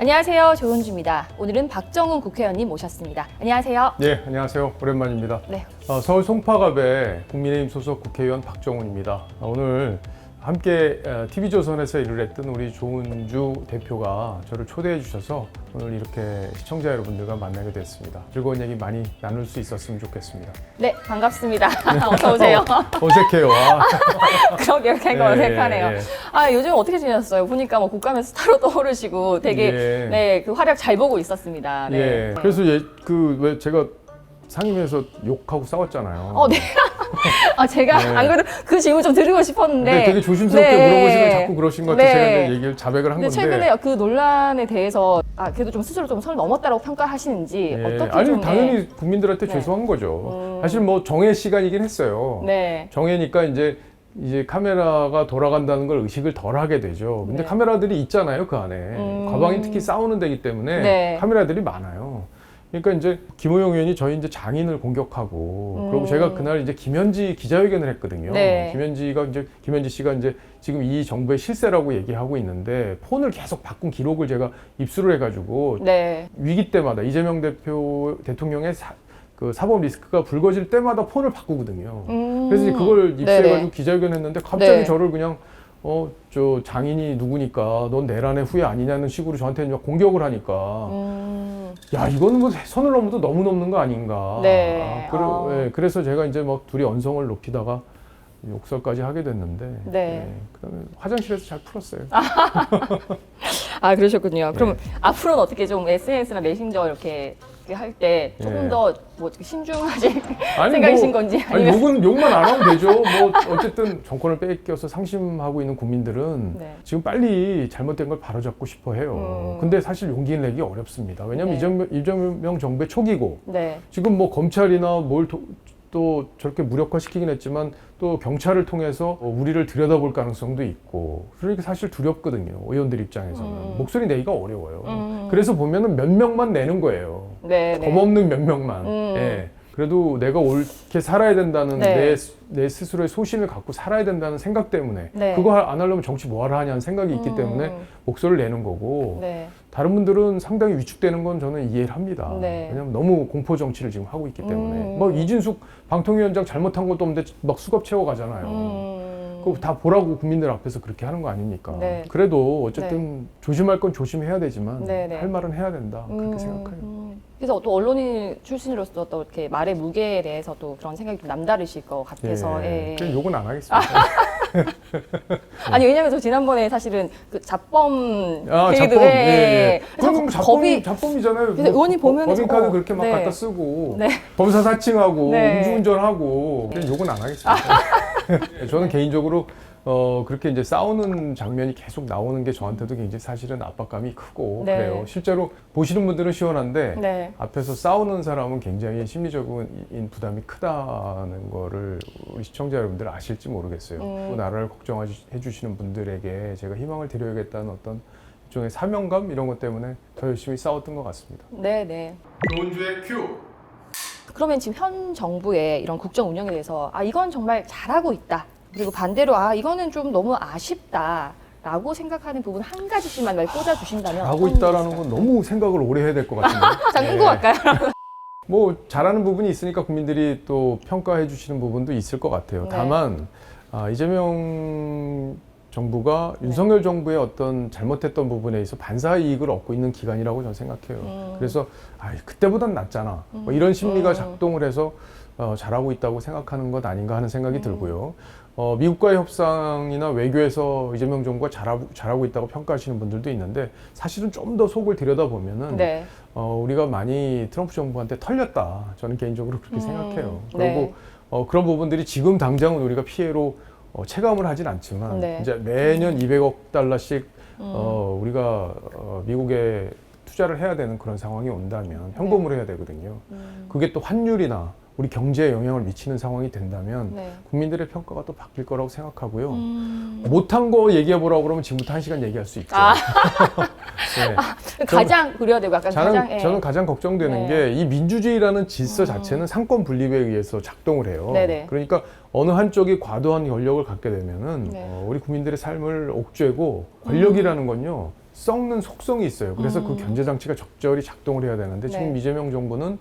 안녕하세요. 조은주입니다. 오늘은 박정훈 국회의원님 모셨습니다. 안녕하세요. 네, 안녕하세요. 오랜만입니다. 네. 서울 송파갑의 국민의힘 소속 국회의원 박정훈입니다. 오늘 함께 TV조선에서 일을 했던 우리 조은주 대표가 저를 초대해 주셔서 오늘 이렇게 시청자 여러분들과 만나게 됐습니다. 즐거운 얘기 많이 나눌 수 있었으면 좋겠습니다. 네, 반갑습니다. 어서 오세요. 어색해요. 그러게 이렇게 예, 어색하네요. 예. 요즘 어떻게 지내셨어요? 보니까 뭐 국감의 스타로 떠오르시고 되게 예. 네, 그 활약 잘 보고 있었습니다. 네. 예. 그래서 왜 제가 상임위에서 욕하고 싸웠잖아요. 네. 제가 네. 안 그래도 그 질문 좀 드리고 싶었는데 근데 되게 조심스럽게 네. 물어보시면 자꾸 그러신 것 같아요. 네. 제가 이제 얘기를 자백을 한 근데 건데. 최근에 그 논란에 대해서 그래도 좀 스스로 좀 선을 넘었다고 평가하시는지 예. 어떻게 아니 좀 당연히 국민들한테 네. 죄송한 거죠. 사실 뭐 정해 시간이긴 했어요. 네. 정해니까 이제 카메라가 돌아간다는 걸 의식을 덜 하게 되죠. 근데 네. 카메라들이 있잖아요, 그 안에. 과방이 특히 싸우는 데기 때문에 네. 카메라들이 많아요. 그러니까 이제 김호영 의원이 저희 이제 장인을 공격하고 그리고 제가 그날 이제 김현지 기자회견을 했거든요. 네. 김현지 씨가 이제 지금 이 정부의 실세라고 얘기하고 있는데 폰을 계속 바꾼 기록을 제가 입수를 해가지고 네. 위기 때마다 이재명 대통령의 사법 리스크가 불거질 때마다 폰을 바꾸거든요. 그래서 이제 그걸 입수해가지고 네네. 기자회견했는데 갑자기 네. 저를 그냥 저 장인이 누구니까 넌 내란의 후예 아니냐는 식으로 저한테 막 공격을 하니까 야 이거는 뭐 선을 넘어도 너무 넘는 거 아닌가. 네. 예, 그래서 제가 이제 막 둘이 언성을 높이다가 욕설까지 하게 됐는데 네. 그다음에 화장실에서 잘 풀었어요. 그러셨군요. 그럼 네. 앞으로는 어떻게 좀 SNS나 메신저 이렇게 할 때 조금 예. 더 뭐 신중하실 생각이신 건지 아니 아니면 욕만 안 하면 되죠. 뭐 어쨌든 정권을 뺏겨서 상심하고 있는 국민들은 네. 지금 빨리 잘못된 걸 바로잡고 싶어 해요. 근데 사실 용기를 내기 어렵습니다. 왜냐하면 네. 이재명 정부의 초기고 네. 지금 뭐 검찰이나 또 저렇게 무력화시키긴 했지만 또 경찰을 통해서 우리를 들여다볼 가능성도 있고 그러니까 사실 두렵거든요. 의원들 입장에서는 목소리 내기가 어려워요. 그래서 보면은 몇 명만 내는 거예요. 네. 겁없는 몇 명만. 예. 그래도 내가 옳게 살아야 된다는 네. 내 스스로의 소신을 갖고 살아야 된다는 생각 때문에 네. 그거 안 하려면 정치 뭐하러 하냐는 생각이 있기 때문에 목소리를 내는 거고 네. 다른 분들은 상당히 위축되는 건 저는 이해를 합니다. 네. 왜냐하면 너무 공포 정치를 지금 하고 있기 때문에 뭐 이진숙 방통위원장 잘못한 것도 없는데 막 수갑 채워 가잖아요. 그거 다 보라고 국민들 앞에서 그렇게 하는 거 아닙니까? 네. 그래도 어쨌든 조심할 건 조심해야 되지만 네, 네. 할 말은 해야 된다 그렇게 생각해요. 그래서 또 언론인 출신으로서 또 이렇게 말의 무게에 대해서 또 그런 생각이 좀 남다르실 것 같아서 예. 예. 그냥 욕은 안 하겠습니다. 아니 왜냐면 저 지난번에 사실은 그 자범 자범. 회의도 예. 그래서 그건 겁이 자범이잖아요. 근데 의원님 보면은 법인카드 그렇게 막 네. 갖다 쓰고 네. 검사 사칭하고 네. 음주운전하고 그냥 욕은 안 하겠습니다. 저는 개인적으로 그렇게 이제 싸우는 장면이 계속 나오는 게 저한테도 굉장히 사실은 압박감이 크고 네. 그래요. 실제로 보시는 분들은 시원한데 네. 앞에서 싸우는 사람은 굉장히 심리적인 부담이 크다는 거를 우리 시청자 여러분들 아실지 모르겠어요. 또 나라를 걱정해 주시는 분들에게 제가 희망을 드려야겠다는 어떤 일종의 사명감 이런 것 때문에 더 열심히 싸웠던 것 같습니다. 네, 네. 조은주의 큐! 그러면 지금 현 정부의 이런 국정 운영에 대해서 이건 정말 잘하고 있다. 그리고 반대로 이거는 좀 너무 아쉽다라고 생각하는 부분 한 가지씩만 꽂아주신다면 하고 있다라는 건 너무 생각을 오래 해야 될 것 같은데. 자, 끊고 갈까요? 뭐 잘하는 부분이 있으니까 국민들이 또 평가해 주시는 부분도 있을 것 같아요. 네. 다만 이재명 정부가 윤석열 정부의 어떤 잘못했던 부분에 있어 반사 이익을 얻고 있는 기간이라고 저는 생각해요. 그래서 그때보단 낫잖아. 뭐 이런 심리가 작동을 해서 잘하고 있다고 생각하는 것 아닌가 하는 생각이 들고요. 미국과의 협상이나 외교에서 이재명 정부가 잘하고 있다고 평가하시는 분들도 있는데 사실은 좀 더 속을 들여다보면은 네. 우리가 많이 트럼프 정부한테 털렸다. 저는 개인적으로 그렇게 생각해요. 네. 그리고 그런 부분들이 지금 당장은 우리가 피해로 체감을 하진 않지만 네. 이제 매년 200억 달러씩 우리가 미국에 투자를 해야 되는 그런 상황이 온다면 현금으로 해야 되거든요. 그게 또 환율이나 우리 경제에 영향을 미치는 상황이 된다면 네. 국민들의 평가가 또 바뀔 거라고 생각하고요. 못한 거 얘기해 보라고 그러면 지금부터 1시간 얘기할 수 있죠. 네. 가장 우려되고 약간 저는 가장 걱정되는 네. 게 이 민주주의라는 질서 자체는 상권 분립에 의해서 작동을 해요. 네네. 그러니까 어느 한쪽이 과도한 권력을 갖게 되면은 네. 우리 국민들의 삶을 옥죄고 권력이라는 건요 썩는 속성이 있어요. 그래서 그 견제 장치가 적절히 작동을 해야 되는데 지금 네. 이재명 정부는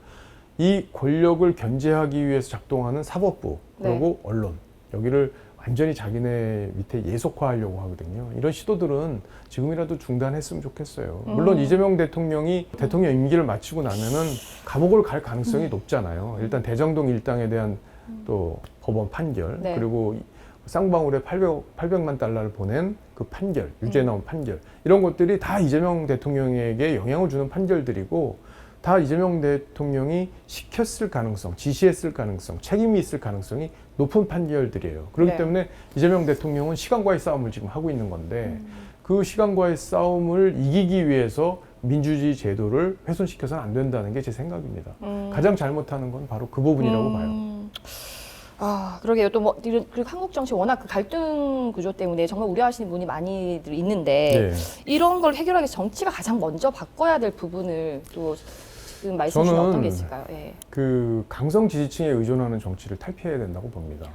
이 권력을 견제하기 위해서 작동하는 사법부 그리고 언론 여기를 완전히 자기네 밑에 예속화하려고 하거든요. 이런 시도들은 지금이라도 중단했으면 좋겠어요. 물론 이재명 대통령이 대통령 임기를 마치고 나면은 감옥을 갈 가능성이 높잖아요. 일단 대장동 일당에 대한 또 법원 판결 네. 그리고 쌍방울에 800만 달러를 보낸 그 판결, 유죄 나온 판결 이런 것들이 다 이재명 대통령에게 영향을 주는 판결들이고 다 이재명 대통령이 시켰을 가능성, 지시했을 가능성, 책임이 있을 가능성이 높은 판결들이에요. 그렇기 네. 때문에 이재명 대통령은 시간과의 싸움을 지금 하고 있는 건데 그 시간과의 싸움을 이기기 위해서 민주주의 제도를 훼손시켜서는 안 된다는 게 제 생각입니다. 가장 잘못하는 건 바로 그 부분이라고 봐요. 아, 그러게요. 또 뭐, 그리고 한국 정치 워낙 그 갈등 구조 때문에 정말 우려하시는 분이 많이들 있는데, 네. 이런 걸 해결하기 위해서 정치가 가장 먼저 바꿔야 될 부분을 또 지금 말씀 주시면 어떤 게 있을까요? 예. 그 강성 지지층에 의존하는 정치를 탈피해야 된다고 봅니다.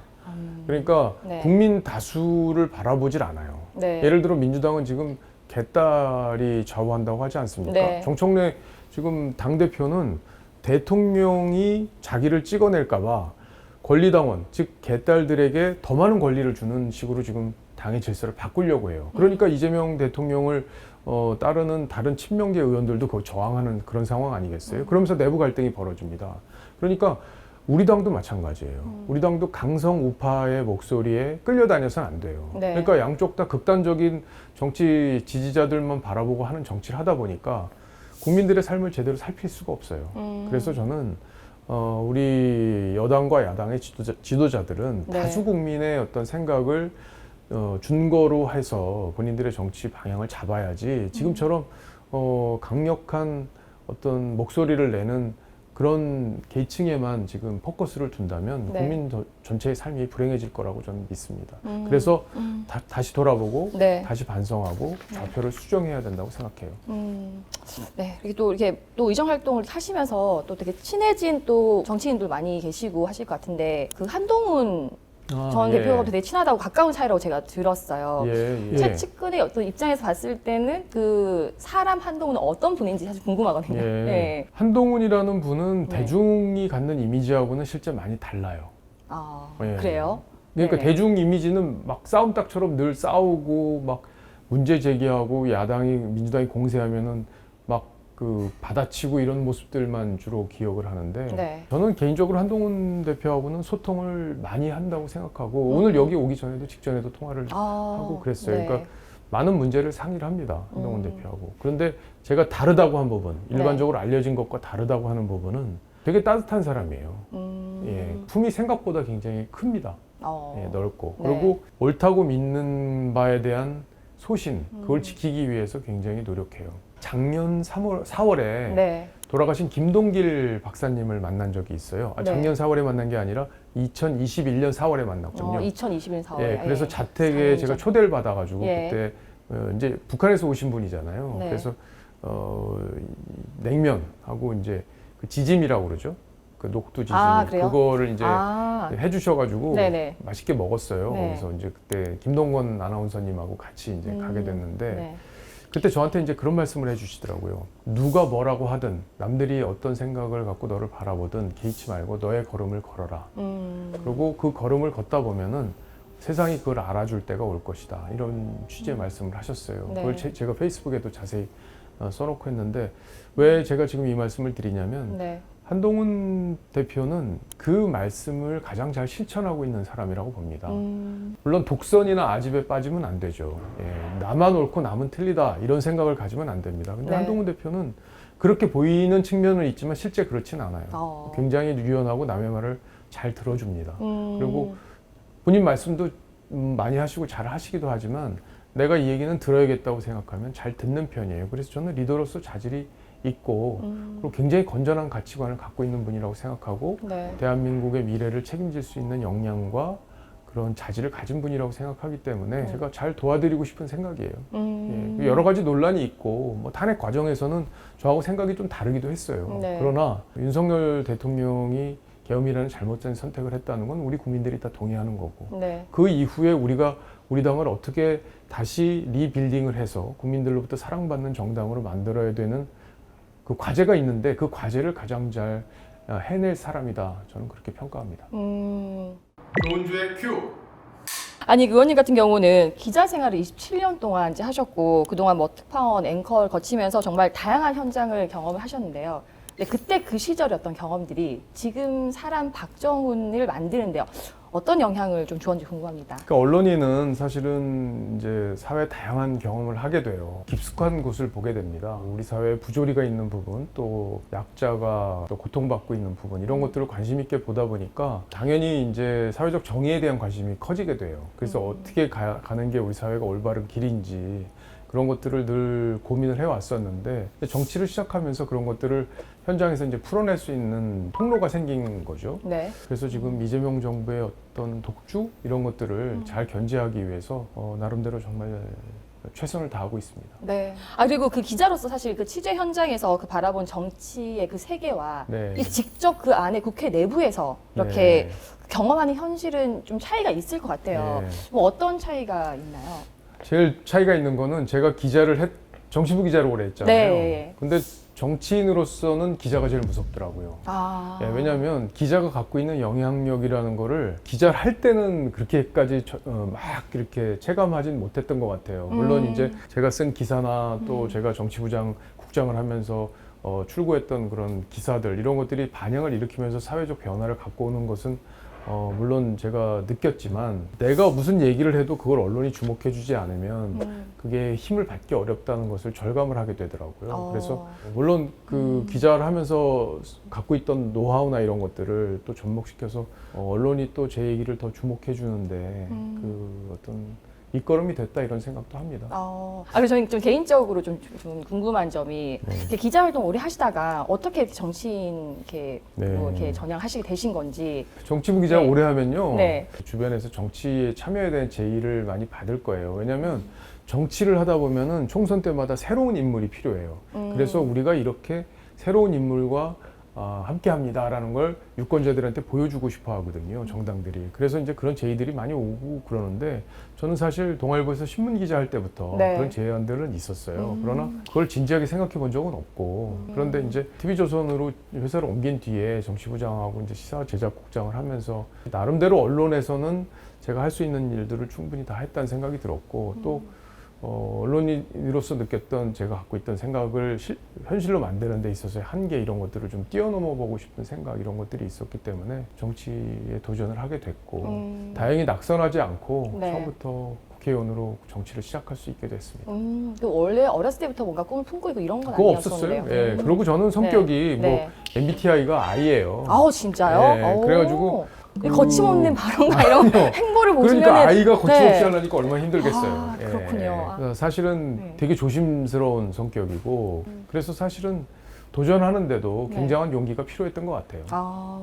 그러니까 네. 국민 다수를 바라보질 않아요. 네. 예를 들어 민주당은 지금 개딸이 좌우한다고 하지 않습니까? 네. 정청래 지금 당대표는 대통령이 자기를 찍어낼까 봐 권리당원, 즉 개딸들에게 더 많은 권리를 주는 식으로 지금 당의 질서를 바꾸려고 해요. 그러니까 이재명 대통령을 따르는 다른 친명계 의원들도 거의 저항하는 그런 상황 아니겠어요? 그러면서 내부 갈등이 벌어집니다. 그러니까 우리 당도 마찬가지예요. 우리 당도 강성 우파의 목소리에 끌려다녀서는 안 돼요. 네. 그러니까 양쪽 다 극단적인 정치 지지자들만 바라보고 하는 정치를 하다 보니까 국민들의 삶을 제대로 살필 수가 없어요. 그래서 저는 우리 여당과 야당의 지도자들은 네. 다수 국민의 어떤 생각을 준거로 해서 본인들의 정치 방향을 잡아야지 지금처럼 강력한 어떤 목소리를 내는 그런 계층에만 지금 포커스를 둔다면 네. 국민 전체의 삶이 불행해질 거라고 저는 믿습니다. 그래서 다시 돌아보고 네. 다시 반성하고 좌표를 수정해야 된다고 생각해요. 네. 이렇게 또 의정 활동을 하시면서 또 되게 친해진 또 정치인들 많이 계시고 하실 것 같은데 그 한동훈 전 예. 대표가 되게 친하다고 가까운 사이라고 제가 들었어요. 예. 최측근의 어떤 입장에서 봤을 때는 그 사람 한동훈은 어떤 분인지 사실 궁금하거든요. 예. 네. 한동훈이라는 분은 네. 대중이 갖는 이미지하고는 실제 많이 달라요. 아, 예. 그래요? 그러니까 네네. 대중 이미지는 막 싸움닭처럼 늘 싸우고 막 문제 제기하고 야당이 민주당이 공세하면은 막 그 받아치고 이런 모습들만 주로 기억을 하는데 네. 저는 개인적으로 한동훈 대표하고는 소통을 많이 한다고 생각하고 오늘 여기 오기 전에도 직전에도 통화를 하고 그랬어요. 네. 그러니까 많은 문제를 상의를 합니다. 한동훈 대표하고. 그런데 제가 다르다고 한 부분, 일반적으로 알려진 것과 다르다고 하는 부분은 되게 따뜻한 사람이에요. 예, 품이 생각보다 굉장히 큽니다. 예, 넓고. 네. 그리고 옳다고 믿는 바에 대한 소신, 그걸 지키기 위해서 굉장히 노력해요. 작년 4월에 네. 돌아가신 김동길 박사님을 만난 적이 있어요. 네. 작년 4월에 만난 게 아니라 2021년 4월에 만났거든요. 2021년 4월에. 예, 그래서 자택에 제가 초대를 받아가지고 예. 그때 이제 북한에서 오신 분이잖아요. 네. 그래서 냉면하고 이제 그 지짐이라고 그러죠. 그 녹두 지짐 그래요? 그거를 이제 아, 해주셔가지고 네네. 맛있게 먹었어요. 네. 그래서 이제 그때 김동건 아나운서님하고 같이 이제 가게 됐는데 네. 그때 저한테 이제 그런 말씀을 해주시더라고요. 누가 뭐라고 하든 남들이 어떤 생각을 갖고 너를 바라보든 개의치 말고 너의 걸음을 걸어라. 그리고 그 걸음을 걷다 보면은 세상이 그걸 알아줄 때가 올 것이다. 이런 취지의 말씀을 하셨어요. 네. 그걸 제가 페이스북에도 자세히 써놓고 했는데 왜 제가 지금 이 말씀을 드리냐면 네. 한동훈 대표는 그 말씀을 가장 잘 실천하고 있는 사람이라고 봅니다. 물론 독선이나 아집에 빠지면 안 되죠. 예, 나만 옳고 남은 틀리다 이런 생각을 가지면 안 됩니다. 근데 네. 한동훈 대표는 그렇게 보이는 측면은 있지만 실제 그렇진 않아요. 굉장히 유연하고 남의 말을 잘 들어줍니다. 그리고 본인 말씀도 많이 하시고 잘 하시기도 하지만 내가 이 얘기는 들어야겠다고 생각하면 잘 듣는 편이에요. 그래서 저는 리더로서 자질이 있고 그리고 굉장히 건전한 가치관을 갖고 있는 분이라고 생각하고 네. 대한민국의 미래를 책임질 수 있는 역량과 그런 자질을 가진 분이라고 생각하기 때문에 제가 잘 도와드리고 싶은 생각이에요. 예, 여러 가지 논란이 있고 뭐 탄핵 과정에서는 저하고 생각이 좀 다르기도 했어요. 네. 그러나 윤석열 대통령이 계엄이라는 잘못된 선택을 했다는 건 우리 국민들이 다 동의하는 거고 네. 그 이후에 우리가 우리 당을 어떻게 다시 리빌딩을 해서 국민들로부터 사랑받는 정당으로 만들어야 되는 그 과제가 있는데 그 과제를 가장 잘 해낼 사람이다. 저는 그렇게 평가합니다. 조은주의 큐. 아니, 그 의원님 같은 경우는 기자 생활을 27년 동안 이제 하셨고, 그동안 뭐 특파원, 앵커를 거치면서 정말 다양한 현장을 경험을 하셨는데요. 근데 그때 그 시절의 어떤 경험들이 지금 사람 박정훈을 만드는데요. 어떤 영향을 좀 주었는지 궁금합니다. 그러니까 언론인은 사실은 이제 사회 다양한 경험을 하게 돼요. 깊숙한 곳을 보게 됩니다. 우리 사회에 부조리가 있는 부분, 또 약자가 또 고통받고 있는 부분, 이런 것들을 관심 있게 보다 보니까 당연히 이제 사회적 정의에 대한 관심이 커지게 돼요. 그래서 어떻게 가는 게 우리 사회가 올바른 길인지 그런 것들을 늘 고민을 해왔었는데, 정치를 시작하면서 그런 것들을 현장에서 이제 풀어낼 수 있는 통로가 생긴 거죠. 네. 그래서 지금 이재명 정부의 어떤 독주 이런 것들을 잘 견제하기 위해서 나름대로 정말 최선을 다하고 있습니다. 네. 아, 그리고 그 기자로서 사실 그 취재 현장에서 그 바라본 정치의 그 세계와 네. 이 직접 그 안에 국회 내부에서 이렇게 네. 경험하는 현실은 좀 차이가 있을 것 같아요. 네. 뭐 어떤 차이가 있나요? 제일 차이가 있는 거는 제가 정치부 기자를 오래 했잖아요. 네. 근데 정치인으로서는 기자가 제일 무섭더라고요. 아. 예, 왜냐하면 기자가 갖고 있는 영향력이라는 거를 기자를 할 때는 그렇게까지 막 이렇게 체감하진 못했던 것 같아요. 물론 이제 제가 쓴 기사나 또 제가 국장을 하면서 출고했던 그런 기사들 이런 것들이 반향을 일으키면서 사회적 변화를 갖고 오는 것은 물론 제가 느꼈지만 내가 무슨 얘기를 해도 그걸 언론이 주목해 주지 않으면 그게 힘을 받기 어렵다는 것을 절감을 하게 되더라고요. 그래서 물론 그 기자를 하면서 갖고 있던 노하우나 이런 것들을 또 접목시켜서 언론이 또 제 얘기를 더 주목해 주는데 그 어떤 밑거름이 됐다 이런 생각도 합니다. 그래서 저는 좀 개인적으로 좀 궁금한 점이 네. 이렇게 기자 활동 오래 하시다가 어떻게 정치인 이렇게 네. 뭐 이렇게 전향하시게 되신 건지. 정치부 기자 네. 오래 하면요. 네. 주변에서 정치에 참여에 대한 제의를 많이 받을 거예요. 왜냐하면 정치를 하다 보면은 총선 때마다 새로운 인물이 필요해요. 그래서 우리가 이렇게 새로운 인물과 함께 합니다라는 걸 유권자들한테 보여주고 싶어 하거든요, 정당들이. 그래서 이제 그런 제의들이 많이 오고 그러는데 저는 사실 동아일보에서 신문 기자 할 때부터 네. 그런 제안들은 있었어요. 그러나 그걸 진지하게 생각해 본 적은 없고 그런데 이제 TV조선으로 회사를 옮긴 뒤에 정치부장하고 이제 시사 제작국장을 하면서 나름대로 언론에서는 제가 할 수 있는 일들을 충분히 다 했다는 생각이 들었고 또 언론인으로서 느꼈던 제가 갖고 있던 생각을 현실로 만드는 데 있어서의 한계 이런 것들을 좀 뛰어넘어 보고 싶은 생각 이런 것들이 있었기 때문에 정치에 도전을 하게 됐고 다행히 낙선하지 않고 네. 처음부터 국회의원으로 정치를 시작할 수 있게 됐습니다. 그 원래 어렸을 때부터 뭔가 꿈을 품고 있고 이런 건 그거 아니었었는데요. 없었어요. 예. 그리고 저는 성격이 네. 뭐 MBTI가 I예요. 아우, 진짜요? 네, 오. 그래가지고 거침없는 발언과 이런 행보를 보시면 그러니까 아이가 거침없이 하려니까 얼마나 힘들겠어요. 아, 그렇군요. 그래서 사실은 네. 되게 조심스러운 성격이고 그래서 사실은 도전하는데도 네. 굉장한 용기가 필요했던 것 같아요. 아.